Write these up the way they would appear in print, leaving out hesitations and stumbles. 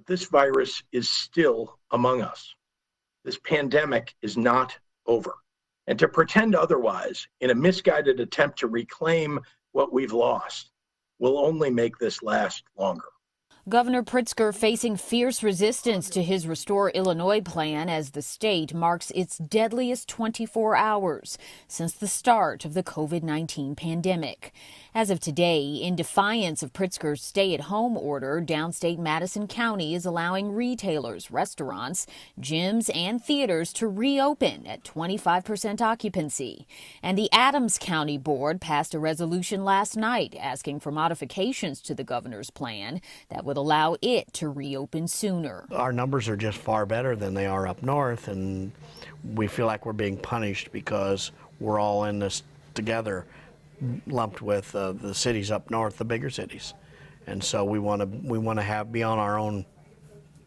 But this virus is still among us. This pandemic is not over. And to pretend otherwise in a misguided attempt to reclaim what we've lost will only make this last longer. Governor Pritzker facing fierce resistance to his Restore Illinois plan as the state marks its deadliest 24 hours since the start of the COVID-19 pandemic. As of today, in defiance of Pritzker's stay-at-home order, downstate Madison County is allowing retailers, restaurants, gyms, and theaters to reopen at 25% occupancy. And the Adams County Board passed a resolution last night asking for modifications to the governor's plan that would allow it to reopen sooner. Our numbers are just far better than they are up north, and we feel like we're being punished because we're all in this together, lumped with the cities up north, the bigger cities. And so we want to be on our own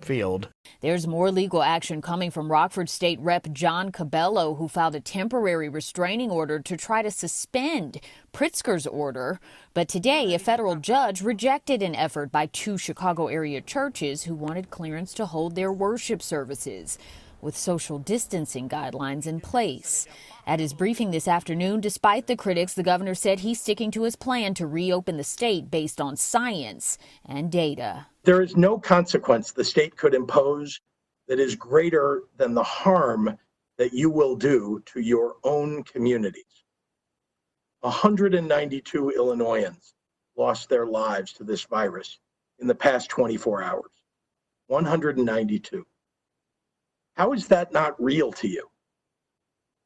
field. There's more legal action coming from Rockford State Rep. John Cabello, who filed a temporary restraining order to try to suspend Pritzker's order. But today, a federal judge rejected an effort by two Chicago area churches who wanted clearance to hold their worship services with social distancing guidelines in place. At his briefing this afternoon, despite the critics, the governor said he's sticking to his plan to reopen the state based on science and data. There is no consequence the state could impose that is greater than the harm that you will do to your own communities. 192 Illinoisans lost their lives to this virus in the past 24 hours. 192. How is that not real to you?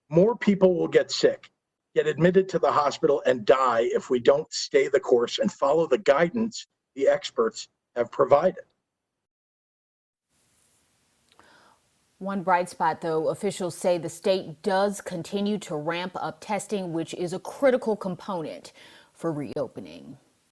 More people will get sick, get admitted to the hospital, and die if we don't stay the course and follow the guidance the experts have provided. One bright spot, though, officials say the state does continue to ramp up testing, which is a critical component for reopening.